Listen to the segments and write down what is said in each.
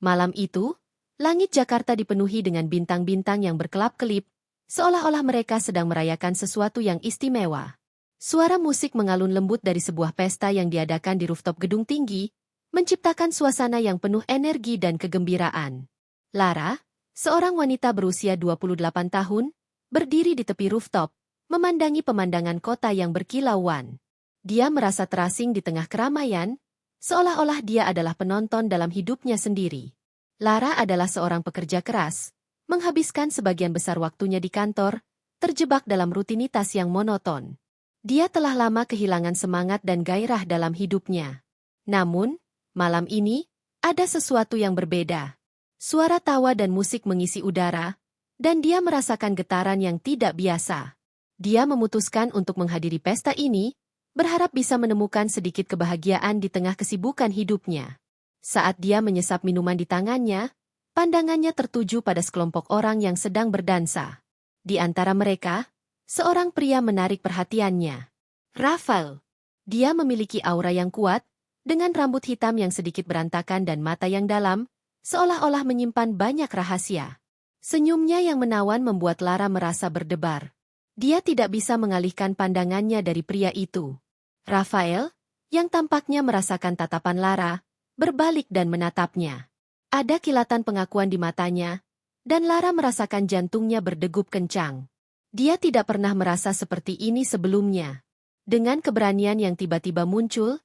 Malam itu, langit Jakarta dipenuhi dengan bintang-bintang yang berkelap-kelip, seolah-olah mereka sedang merayakan sesuatu yang istimewa. Suara musik mengalun lembut dari sebuah pesta yang diadakan di rooftop gedung tinggi, menciptakan suasana yang penuh energi dan kegembiraan. Lara, seorang wanita berusia 28 tahun, berdiri di tepi rooftop, memandangi pemandangan kota yang berkilauan. Dia merasa terasing di tengah keramaian, seolah-olah dia adalah penonton dalam hidupnya sendiri. Lara adalah seorang pekerja keras, menghabiskan sebagian besar waktunya di kantor, terjebak dalam rutinitas yang monoton. Dia telah lama kehilangan semangat dan gairah dalam hidupnya. Namun, malam ini, ada sesuatu yang berbeda. Suara tawa dan musik mengisi udara, dan dia merasakan getaran yang tidak biasa. Dia memutuskan untuk menghadiri pesta ini, berharap bisa menemukan sedikit kebahagiaan di tengah kesibukan hidupnya. Saat dia menyesap minuman di tangannya, pandangannya tertuju pada sekelompok orang yang sedang berdansa. Di antara mereka, seorang pria menarik perhatiannya. Rafael. Dia memiliki aura yang kuat, dengan rambut hitam yang sedikit berantakan dan mata yang dalam, seolah-olah menyimpan banyak rahasia. Senyumnya yang menawan membuat Lara merasa berdebar. Dia tidak bisa mengalihkan pandangannya dari pria itu. Rafael, yang tampaknya merasakan tatapan Lara, berbalik dan menatapnya. Ada kilatan pengakuan di matanya, dan Lara merasakan jantungnya berdegup kencang. Dia tidak pernah merasa seperti ini sebelumnya. Dengan keberanian yang tiba-tiba muncul,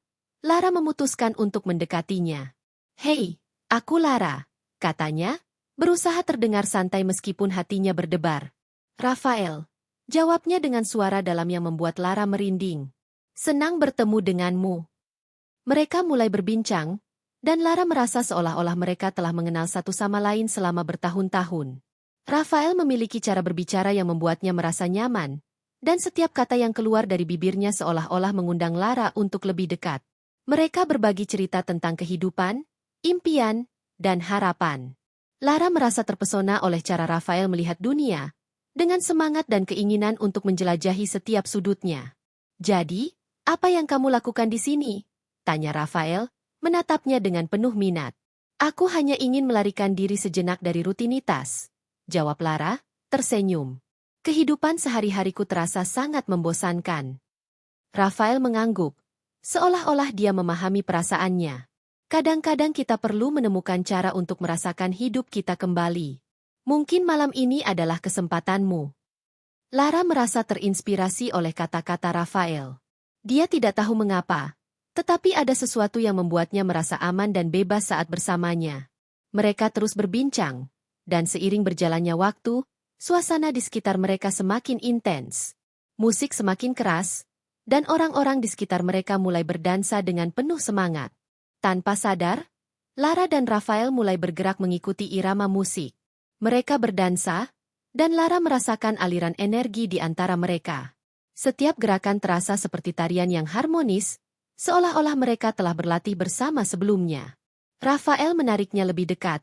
Lara memutuskan untuk mendekatinya. "Hei, aku Lara," katanya, berusaha terdengar santai meskipun hatinya berdebar. "Rafael," jawabnya dengan suara dalam yang membuat Lara merinding. "Senang bertemu denganmu." Mereka mulai berbincang, dan Lara merasa seolah-olah mereka telah mengenal satu sama lain selama bertahun-tahun. Rafael memiliki cara berbicara yang membuatnya merasa nyaman, dan setiap kata yang keluar dari bibirnya seolah-olah mengundang Lara untuk lebih dekat. Mereka berbagi cerita tentang kehidupan, impian, dan harapan. Lara merasa terpesona oleh cara Rafael melihat dunia, dengan semangat dan keinginan untuk menjelajahi setiap sudutnya. "Jadi, apa yang kamu lakukan di sini?" tanya Rafael, menatapnya dengan penuh minat. "Aku hanya ingin melarikan diri sejenak dari rutinitas," jawab Lara, tersenyum. "Kehidupan sehari-hariku terasa sangat membosankan." Rafael mengangguk, seolah-olah dia memahami perasaannya. "Kadang-kadang kita perlu menemukan cara untuk merasakan hidup kita kembali. Mungkin malam ini adalah kesempatanmu." Lara merasa terinspirasi oleh kata-kata Rafael. Dia tidak tahu mengapa, tetapi ada sesuatu yang membuatnya merasa aman dan bebas saat bersamanya. Mereka terus berbincang, dan seiring berjalannya waktu, suasana di sekitar mereka semakin intens. Musik semakin keras, dan orang-orang di sekitar mereka mulai berdansa dengan penuh semangat. Tanpa sadar, Lara dan Rafael mulai bergerak mengikuti irama musik. Mereka berdansa, dan Lara merasakan aliran energi di antara mereka. Setiap gerakan terasa seperti tarian yang harmonis, seolah-olah mereka telah berlatih bersama sebelumnya. Rafael menariknya lebih dekat,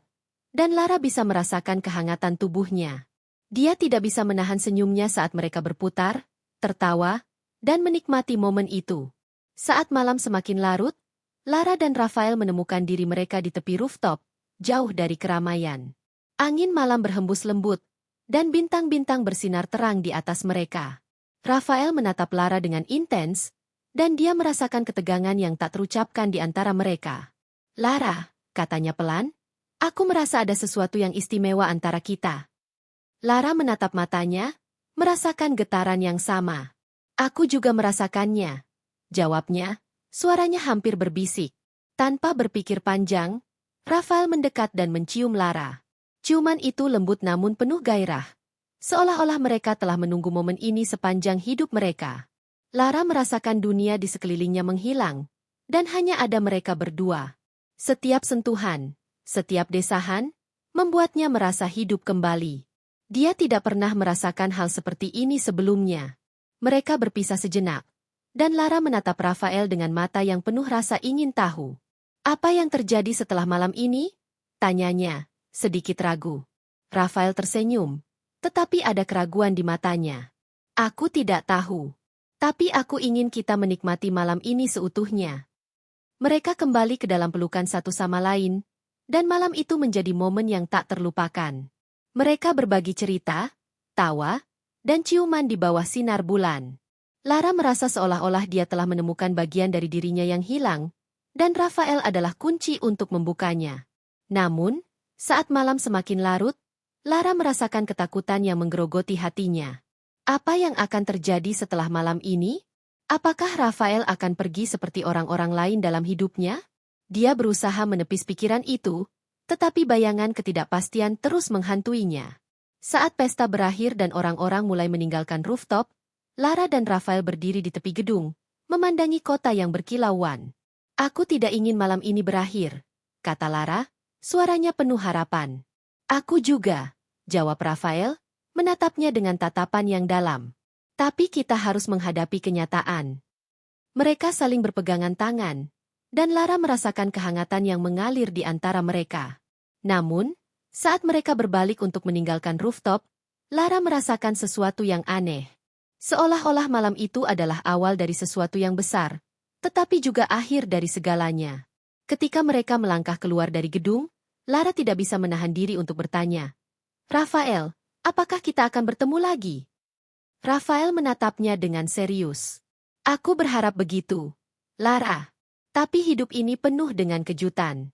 dan Lara bisa merasakan kehangatan tubuhnya. Dia tidak bisa menahan senyumnya saat mereka berputar, tertawa, dan menikmati momen itu. Saat malam semakin larut, Lara dan Rafael menemukan diri mereka di tepi rooftop, jauh dari keramaian. Angin malam berhembus lembut, dan bintang-bintang bersinar terang di atas mereka. Rafael menatap Lara dengan intens, dan dia merasakan ketegangan yang tak terucapkan di antara mereka. "Lara," katanya pelan, "aku merasa ada sesuatu yang istimewa antara kita." Lara menatap matanya, merasakan getaran yang sama. "Aku juga merasakannya," jawabnya, suaranya hampir berbisik. Tanpa berpikir panjang, Rafael mendekat dan mencium Lara. Ciuman itu lembut namun penuh gairah. Seolah-olah mereka telah menunggu momen ini sepanjang hidup mereka. Lara merasakan dunia di sekelilingnya menghilang, dan hanya ada mereka berdua. Setiap sentuhan, setiap desahan, membuatnya merasa hidup kembali. Dia tidak pernah merasakan hal seperti ini sebelumnya. Mereka berpisah sejenak, dan Lara menatap Rafael dengan mata yang penuh rasa ingin tahu. "Apa yang terjadi setelah malam ini?" tanyanya, sedikit ragu. Rafael tersenyum, tetapi ada keraguan di matanya. "Aku tidak tahu. Tapi aku ingin kita menikmati malam ini seutuhnya." Mereka kembali ke dalam pelukan satu sama lain, Dan malam itu menjadi momen yang tak terlupakan. Mereka berbagi cerita, tawa, dan ciuman di bawah sinar bulan. Lara merasa seolah-olah dia telah menemukan bagian dari dirinya yang hilang, dan Rafael adalah kunci untuk membukanya. Namun, saat malam semakin larut, Lara merasakan ketakutan yang menggerogoti hatinya. Apa yang akan terjadi setelah malam ini? Apakah Rafael akan pergi seperti orang-orang lain dalam hidupnya? Dia berusaha menepis pikiran itu, tetapi bayangan ketidakpastian terus menghantuinya. Saat pesta berakhir dan orang-orang mulai meninggalkan rooftop, Lara dan Rafael berdiri di tepi gedung, memandangi kota yang berkilauan. "Aku tidak ingin malam ini berakhir," kata Lara, suaranya penuh harapan. "Aku juga," jawab Rafael, menatapnya dengan tatapan yang dalam. "Tapi kita harus menghadapi kenyataan." Mereka saling berpegangan tangan, dan Lara merasakan kehangatan yang mengalir di antara mereka. Namun, saat mereka berbalik untuk meninggalkan rooftop, Lara merasakan sesuatu yang aneh. Seolah-olah malam itu adalah awal dari sesuatu yang besar, tetapi juga akhir dari segalanya. Ketika mereka melangkah keluar dari gedung, Lara tidak bisa menahan diri untuk bertanya, "Rafael, apakah kita akan bertemu lagi?" Rafael menatapnya dengan serius. "Aku berharap begitu, Lara. Tapi hidup ini penuh dengan kejutan."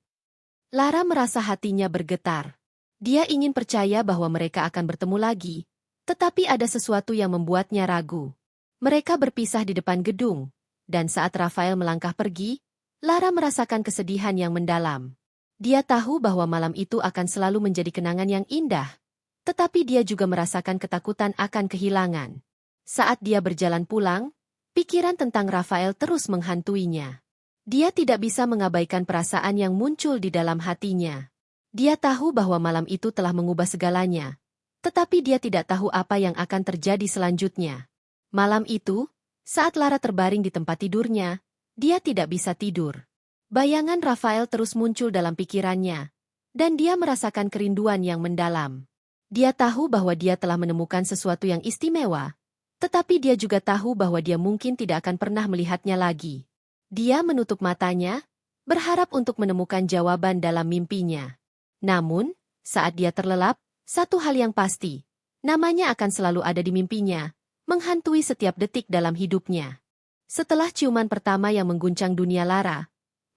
Lara merasa hatinya bergetar. Dia ingin percaya bahwa mereka akan bertemu lagi, tetapi ada sesuatu yang membuatnya ragu. Mereka berpisah di depan gedung, dan saat Rafael melangkah pergi, Lara merasakan kesedihan yang mendalam. Dia tahu bahwa malam itu akan selalu menjadi kenangan yang indah, tetapi dia juga merasakan ketakutan akan kehilangan. Saat dia berjalan pulang, pikiran tentang Rafael terus menghantuinya. Dia tidak bisa mengabaikan perasaan yang muncul di dalam hatinya. Dia tahu bahwa malam itu telah mengubah segalanya, tetapi dia tidak tahu apa yang akan terjadi selanjutnya. Malam itu, saat Lara terbaring di tempat tidurnya, dia tidak bisa tidur. Bayangan Rafael terus muncul dalam pikirannya, dan dia merasakan kerinduan yang mendalam. Dia tahu bahwa dia telah menemukan sesuatu yang istimewa, tetapi dia juga tahu bahwa dia mungkin tidak akan pernah melihatnya lagi. Dia menutup matanya, berharap untuk menemukan jawaban dalam mimpinya. Namun, saat dia terlelap, satu hal yang pasti, namanya akan selalu ada di mimpinya, menghantui setiap detik dalam hidupnya. Setelah ciuman pertama yang mengguncang dunia Lara,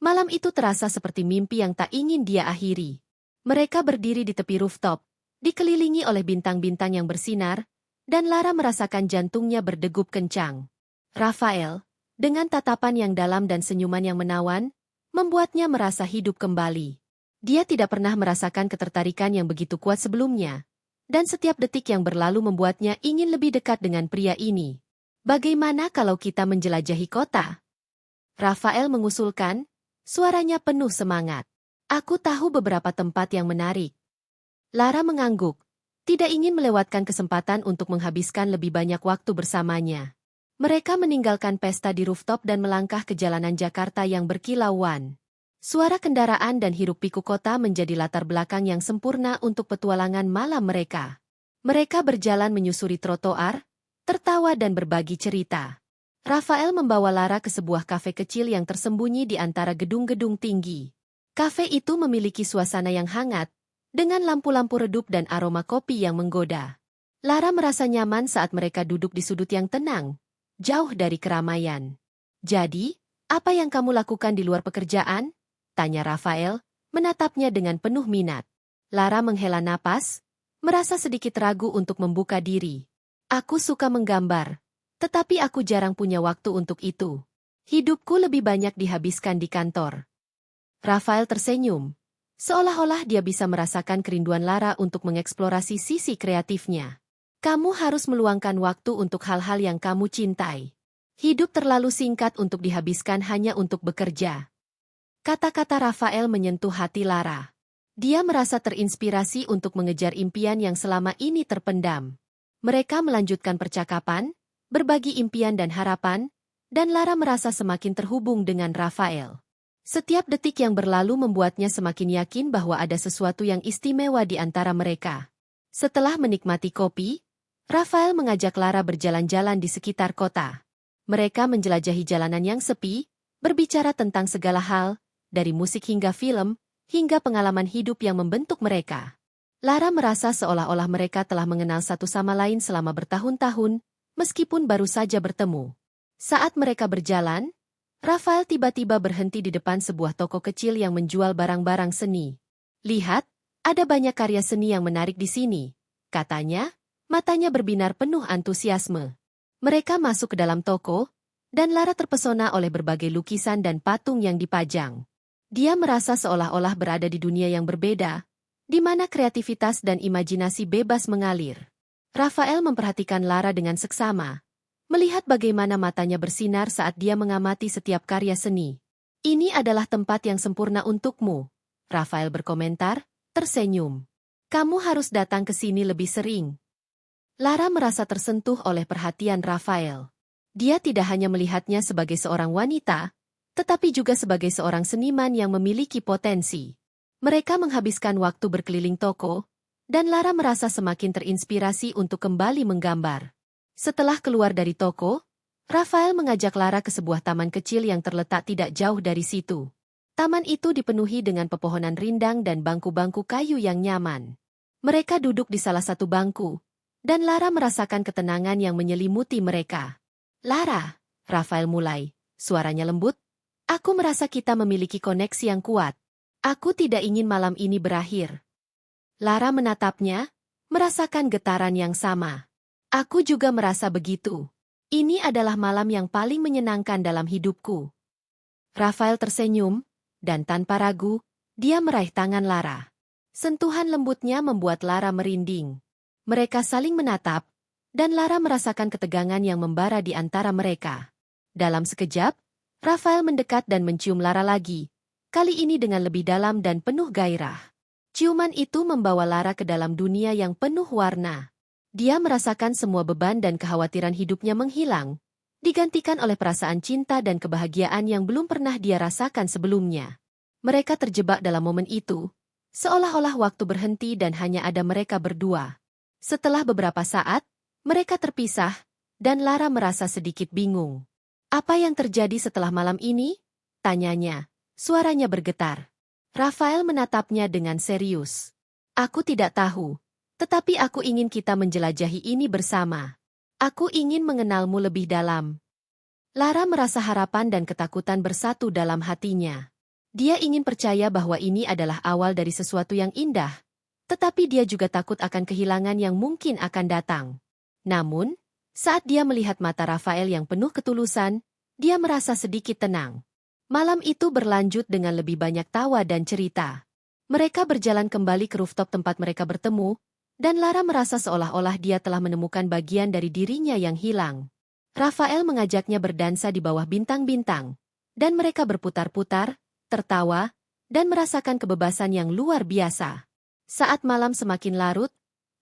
malam itu terasa seperti mimpi yang tak ingin dia akhiri. Mereka berdiri di tepi rooftop, dikelilingi oleh bintang-bintang yang bersinar, dan Lara merasakan jantungnya berdegup kencang. Rafael, dengan tatapan yang dalam dan senyuman yang menawan, membuatnya merasa hidup kembali. Dia tidak pernah merasakan ketertarikan yang begitu kuat sebelumnya, dan setiap detik yang berlalu membuatnya ingin lebih dekat dengan pria ini. "Bagaimana kalau kita menjelajahi kota?" Rafael mengusulkan, suaranya penuh semangat. "Aku tahu beberapa tempat yang menarik." Lara mengangguk, tidak ingin melewatkan kesempatan untuk menghabiskan lebih banyak waktu bersamanya. Mereka meninggalkan pesta di rooftop dan melangkah ke jalanan Jakarta yang berkilauan. Suara kendaraan dan hiruk-pikuk kota menjadi latar belakang yang sempurna untuk petualangan malam mereka. Mereka berjalan menyusuri trotoar, tertawa dan berbagi cerita. Rafael membawa Lara ke sebuah kafe kecil yang tersembunyi di antara gedung-gedung tinggi. Kafe itu memiliki suasana yang hangat, dengan lampu-lampu redup dan aroma kopi yang menggoda. Lara merasa nyaman saat mereka duduk di sudut yang tenang, jauh dari keramaian. "Jadi, apa yang kamu lakukan di luar pekerjaan?" tanya Rafael, menatapnya dengan penuh minat. Lara menghela napas, merasa sedikit ragu untuk membuka diri. "Aku suka menggambar, tetapi aku jarang punya waktu untuk itu. Hidupku lebih banyak dihabiskan di kantor." Rafael tersenyum, seolah-olah dia bisa merasakan kerinduan Lara untuk mengeksplorasi sisi kreatifnya. "Kamu harus meluangkan waktu untuk hal-hal yang kamu cintai. Hidup terlalu singkat untuk dihabiskan hanya untuk bekerja." Kata-kata Rafael menyentuh hati Lara. Dia merasa terinspirasi untuk mengejar impian yang selama ini terpendam. Mereka melanjutkan percakapan, berbagi impian dan harapan, dan Lara merasa semakin terhubung dengan Rafael. Setiap detik yang berlalu membuatnya semakin yakin bahwa ada sesuatu yang istimewa di antara mereka. Setelah menikmati kopi, Rafael mengajak Lara berjalan-jalan di sekitar kota. Mereka menjelajahi jalanan yang sepi, berbicara tentang segala hal, dari musik hingga film, hingga pengalaman hidup yang membentuk mereka. Lara merasa seolah-olah mereka telah mengenal satu sama lain selama bertahun-tahun, meskipun baru saja bertemu. Saat mereka berjalan, Rafael tiba-tiba berhenti di depan sebuah toko kecil yang menjual barang-barang seni. "Lihat, ada banyak karya seni yang menarik di sini," katanya, matanya berbinar penuh antusiasme. Mereka masuk ke dalam toko, dan Lara terpesona oleh berbagai lukisan dan patung yang dipajang. Dia merasa seolah-olah berada di dunia yang berbeda, di mana kreativitas dan imajinasi bebas mengalir. Rafael memperhatikan Lara dengan seksama, melihat bagaimana matanya bersinar saat dia mengamati setiap karya seni. "Ini adalah tempat yang sempurna untukmu," Rafael berkomentar, tersenyum. "Kamu harus datang ke sini lebih sering." Lara merasa tersentuh oleh perhatian Rafael. Dia tidak hanya melihatnya sebagai seorang wanita, tetapi juga sebagai seorang seniman yang memiliki potensi. Mereka menghabiskan waktu berkeliling toko, dan Lara merasa semakin terinspirasi untuk kembali menggambar. Setelah keluar dari toko, Rafael mengajak Lara ke sebuah taman kecil yang terletak tidak jauh dari situ. Taman itu dipenuhi dengan pepohonan rindang dan bangku-bangku kayu yang nyaman. Mereka duduk di salah satu bangku, dan Lara merasakan ketenangan yang menyelimuti mereka. "Lara," Rafael mulai, suaranya lembut, "aku merasa kita memiliki koneksi yang kuat. Aku tidak ingin malam ini berakhir." Lara menatapnya, merasakan getaran yang sama. "Aku juga merasa begitu. Ini adalah malam yang paling menyenangkan dalam hidupku." Rafael tersenyum, dan tanpa ragu, dia meraih tangan Lara. Sentuhan lembutnya membuat Lara merinding. Mereka saling menatap, dan Lara merasakan ketegangan yang membara di antara mereka. Dalam sekejap, Rafael mendekat dan mencium Lara lagi, kali ini dengan lebih dalam dan penuh gairah. Ciuman itu membawa Lara ke dalam dunia yang penuh warna. Dia merasakan semua beban dan kekhawatiran hidupnya menghilang, digantikan oleh perasaan cinta dan kebahagiaan yang belum pernah dia rasakan sebelumnya. Mereka terjebak dalam momen itu, seolah-olah waktu berhenti dan hanya ada mereka berdua. Setelah beberapa saat, mereka terpisah, dan Lara merasa sedikit bingung. "Apa yang terjadi setelah malam ini?" tanyanya. Suaranya bergetar. Rafael menatapnya dengan serius. "Aku tidak tahu, tetapi aku ingin kita menjelajahi ini bersama. Aku ingin mengenalmu lebih dalam." Lara merasa harapan dan ketakutan bersatu dalam hatinya. Dia ingin percaya bahwa ini adalah awal dari sesuatu yang indah, tetapi dia juga takut akan kehilangan yang mungkin akan datang. Namun, saat dia melihat mata Rafael yang penuh ketulusan, dia merasa sedikit tenang. Malam itu berlanjut dengan lebih banyak tawa dan cerita. Mereka berjalan kembali ke rooftop tempat mereka bertemu, dan Lara merasa seolah-olah dia telah menemukan bagian dari dirinya yang hilang. Rafael mengajaknya berdansa di bawah bintang-bintang, dan mereka berputar-putar, tertawa, dan merasakan kebebasan yang luar biasa. Saat malam semakin larut,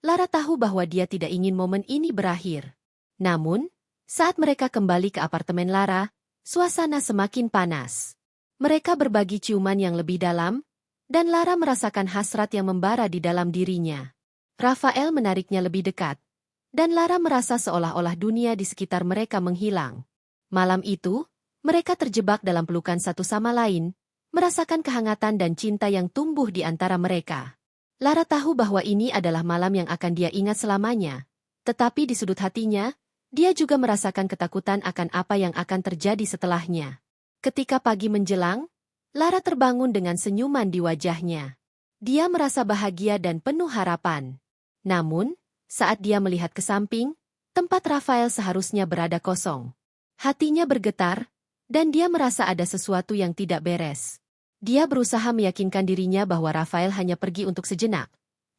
Lara tahu bahwa dia tidak ingin momen ini berakhir. Namun, saat mereka kembali ke apartemen Lara, suasana semakin panas. Mereka berbagi ciuman yang lebih dalam, dan Lara merasakan hasrat yang membara di dalam dirinya. Rafael menariknya lebih dekat, dan Lara merasa seolah-olah dunia di sekitar mereka menghilang. Malam itu, mereka terjebak dalam pelukan satu sama lain, merasakan kehangatan dan cinta yang tumbuh di antara mereka. Lara tahu bahwa ini adalah malam yang akan dia ingat selamanya, tetapi di sudut hatinya, dia juga merasakan ketakutan akan apa yang akan terjadi setelahnya. Ketika pagi menjelang, Lara terbangun dengan senyuman di wajahnya. Dia merasa bahagia dan penuh harapan. Namun, saat dia melihat ke samping, tempat Rafael seharusnya berada kosong. Hatinya bergetar, dan dia merasa ada sesuatu yang tidak beres. Dia berusaha meyakinkan dirinya bahwa Rafael hanya pergi untuk sejenak.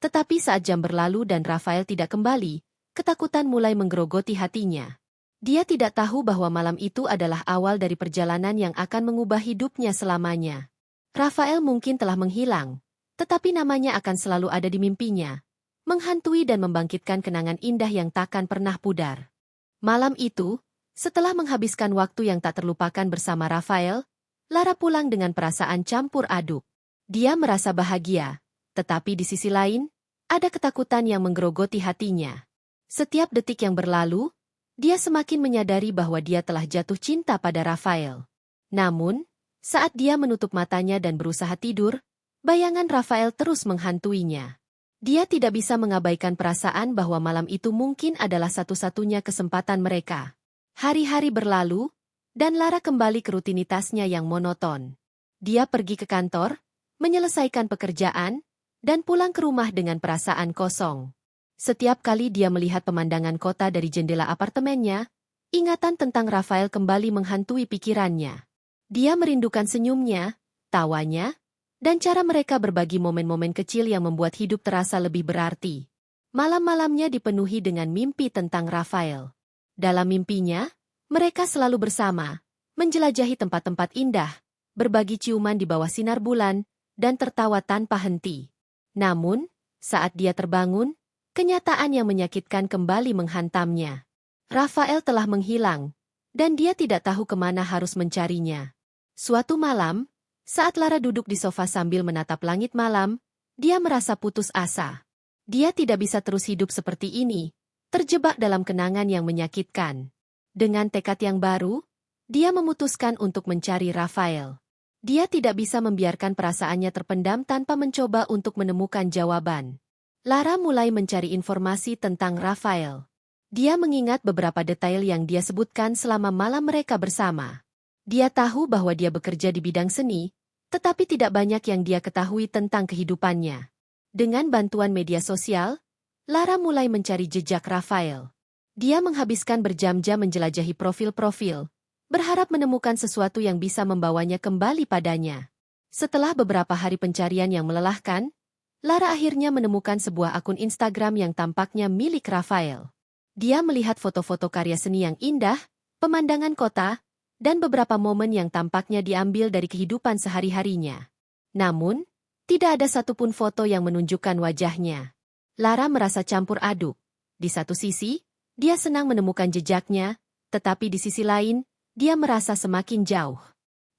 Tetapi saat jam berlalu dan Rafael tidak kembali, ketakutan mulai menggerogoti hatinya. Dia tidak tahu bahwa malam itu adalah awal dari perjalanan yang akan mengubah hidupnya selamanya. Rafael mungkin telah menghilang, tetapi namanya akan selalu ada di mimpinya, menghantui dan membangkitkan kenangan indah yang takkan pernah pudar. Malam itu, setelah menghabiskan waktu yang tak terlupakan bersama Rafael, Lara pulang dengan perasaan campur aduk. Dia merasa bahagia, tetapi di sisi lain, ada ketakutan yang menggerogoti hatinya. Setiap detik yang berlalu, dia semakin menyadari bahwa dia telah jatuh cinta pada Rafael. Namun, saat dia menutup matanya dan berusaha tidur, Bayangan Rafael terus menghantuinya. Dia tidak bisa mengabaikan perasaan bahwa malam itu mungkin adalah satu-satunya kesempatan mereka. Hari-hari berlalu, dan Lara kembali ke rutinitasnya yang monoton. Dia pergi ke kantor, menyelesaikan pekerjaan, dan pulang ke rumah dengan perasaan kosong. Setiap kali dia melihat pemandangan kota dari jendela apartemennya, ingatan tentang Rafael kembali menghantui pikirannya. Dia merindukan senyumnya, tawanya, dan cara mereka berbagi momen-momen kecil yang membuat hidup terasa lebih berarti. Malam-malamnya dipenuhi dengan mimpi tentang Rafael. Dalam mimpinya, mereka selalu bersama, menjelajahi tempat-tempat indah, berbagi ciuman di bawah sinar bulan, dan tertawa tanpa henti. Namun, saat dia terbangun, kenyataan yang menyakitkan kembali menghantamnya. Rafael telah menghilang, dan dia tidak tahu kemana harus mencarinya. Suatu malam, saat Lara duduk di sofa sambil menatap langit malam, dia merasa putus asa. Dia tidak bisa terus hidup seperti ini, terjebak dalam kenangan yang menyakitkan. Dengan tekad yang baru, dia memutuskan untuk mencari Rafael. Dia tidak bisa membiarkan perasaannya terpendam tanpa mencoba untuk menemukan jawaban. Lara mulai mencari informasi tentang Rafael. Dia mengingat beberapa detail yang dia sebutkan selama malam mereka bersama. Dia tahu bahwa dia bekerja di bidang seni, tetapi tidak banyak yang dia ketahui tentang kehidupannya. Dengan bantuan media sosial, Lara mulai mencari jejak Rafael. Dia menghabiskan berjam-jam menjelajahi profil-profil, berharap menemukan sesuatu yang bisa membawanya kembali padanya. Setelah beberapa hari pencarian yang melelahkan, Lara akhirnya menemukan sebuah akun Instagram yang tampaknya milik Rafael. Dia melihat foto-foto karya seni yang indah, pemandangan kota, dan beberapa momen yang tampaknya diambil dari kehidupan sehari-harinya. Namun, tidak ada satupun foto yang menunjukkan wajahnya. Lara merasa campur aduk. Di satu sisi, dia senang menemukan jejaknya, tetapi di sisi lain, dia merasa semakin jauh.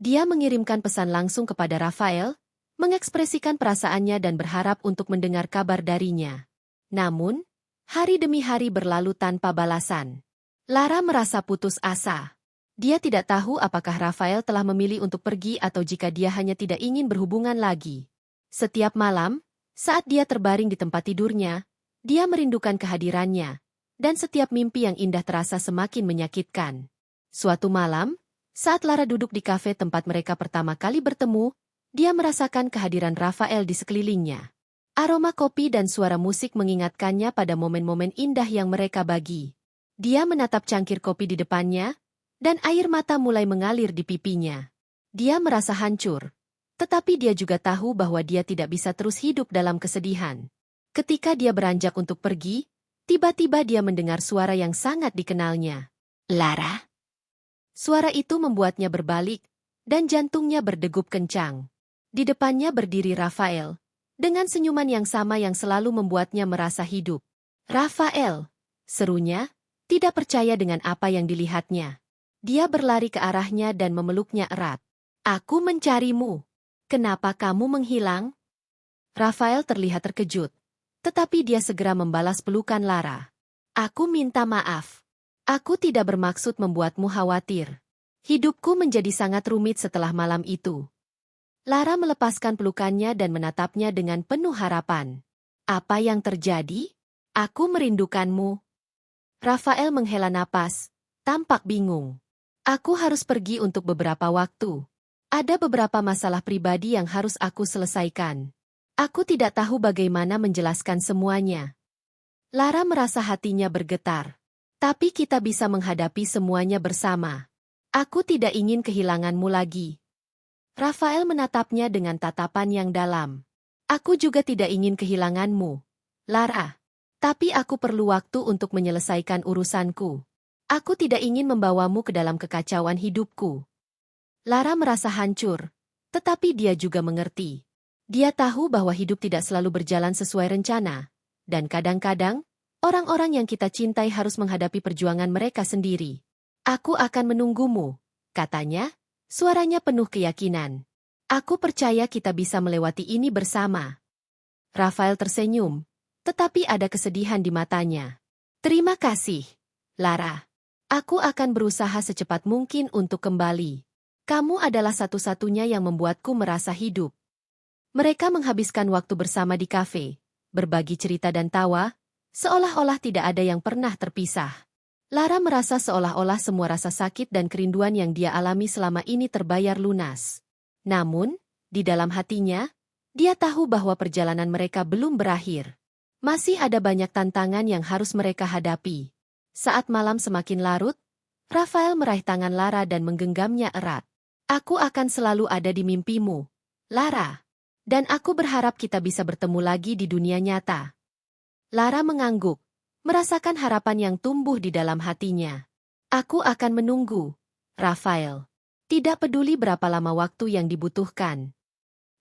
Dia mengirimkan pesan langsung kepada Rafael, mengekspresikan perasaannya dan berharap untuk mendengar kabar darinya. Namun, hari demi hari berlalu tanpa balasan. Lara merasa putus asa. Dia tidak tahu apakah Rafael telah memilih untuk pergi atau jika dia hanya tidak ingin berhubungan lagi. Setiap malam, saat dia terbaring di tempat tidurnya, dia merindukan kehadirannya, dan setiap mimpi yang indah terasa semakin menyakitkan. Suatu malam, saat Lara duduk di kafe tempat mereka pertama kali bertemu, dia merasakan kehadiran Rafael di sekelilingnya. Aroma kopi dan suara musik mengingatkannya pada momen-momen indah yang mereka bagi. Dia menatap cangkir kopi di depannya, dan air mata mulai mengalir di pipinya. Dia merasa hancur, tetapi dia juga tahu bahwa dia tidak bisa terus hidup dalam kesedihan. Ketika dia beranjak untuk pergi, tiba-tiba dia mendengar suara yang sangat dikenalnya. Lara? Suara itu membuatnya berbalik, dan jantungnya berdegup kencang. Di depannya berdiri Rafael, dengan senyuman yang sama yang selalu membuatnya merasa hidup. Rafael, serunya, tidak percaya dengan apa yang dilihatnya. Dia berlari ke arahnya dan memeluknya erat. Aku mencarimu. Kenapa kamu menghilang? Rafael terlihat terkejut, tetapi dia segera membalas pelukan Lara. Aku minta maaf. Aku tidak bermaksud membuatmu khawatir. Hidupku menjadi sangat rumit setelah malam itu. Lara melepaskan pelukannya dan menatapnya dengan penuh harapan. Apa yang terjadi? Aku merindukanmu. Rafael menghela napas, tampak bingung. Aku harus pergi untuk beberapa waktu. Ada beberapa masalah pribadi yang harus aku selesaikan. Aku tidak tahu bagaimana menjelaskan semuanya. Lara merasa hatinya bergetar. Tapi kita bisa menghadapi semuanya bersama. Aku tidak ingin kehilanganmu lagi. Rafael menatapnya dengan tatapan yang dalam. Aku juga tidak ingin kehilanganmu, Lara. Tapi aku perlu waktu untuk menyelesaikan urusanku. Aku tidak ingin membawamu ke dalam kekacauan hidupku. Lara merasa hancur, tetapi dia juga mengerti. Dia tahu bahwa hidup tidak selalu berjalan sesuai rencana, dan kadang-kadang, orang-orang yang kita cintai harus menghadapi perjuangan mereka sendiri. Aku akan menunggumu, katanya, suaranya penuh keyakinan. Aku percaya kita bisa melewati ini bersama. Rafael tersenyum, tetapi ada kesedihan di matanya. Terima kasih, Lara. Aku akan berusaha secepat mungkin untuk kembali. Kamu adalah satu-satunya yang membuatku merasa hidup. Mereka menghabiskan waktu bersama di kafe, berbagi cerita dan tawa, seolah-olah tidak ada yang pernah terpisah. Lara merasa seolah-olah semua rasa sakit dan kerinduan yang dia alami selama ini terbayar lunas. Namun, di dalam hatinya, dia tahu bahwa perjalanan mereka belum berakhir. Masih ada banyak tantangan yang harus mereka hadapi. Saat malam semakin larut, Rafael meraih tangan Lara dan menggenggamnya erat. Aku akan selalu ada di mimpimu, Lara. Dan aku berharap kita bisa bertemu lagi di dunia nyata. Lara mengangguk, merasakan harapan yang tumbuh di dalam hatinya. Aku akan menunggu, Rafael. Tidak peduli berapa lama waktu yang dibutuhkan.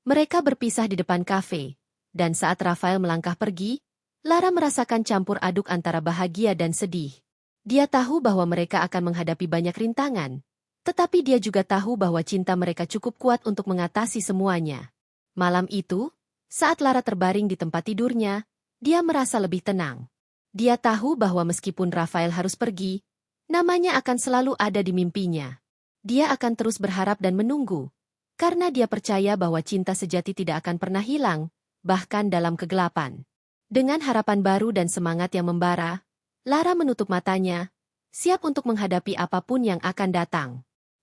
Mereka berpisah di depan kafe, dan saat Rafael melangkah pergi, Lara merasakan campur aduk antara bahagia dan sedih. Dia tahu bahwa mereka akan menghadapi banyak rintangan, tetapi dia juga tahu bahwa cinta mereka cukup kuat untuk mengatasi semuanya. Malam itu, saat Lara terbaring di tempat tidurnya, dia merasa lebih tenang. Dia tahu bahwa meskipun Rafael harus pergi, namanya akan selalu ada di mimpinya. Dia akan terus berharap dan menunggu, karena dia percaya bahwa cinta sejati tidak akan pernah hilang, bahkan dalam kegelapan. Dengan harapan baru dan semangat yang membara, Lara menutup matanya, siap untuk menghadapi apapun yang akan datang.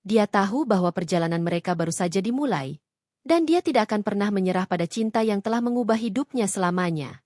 Dia tahu bahwa perjalanan mereka baru saja dimulai, dan dia tidak akan pernah menyerah pada cinta yang telah mengubah hidupnya selamanya.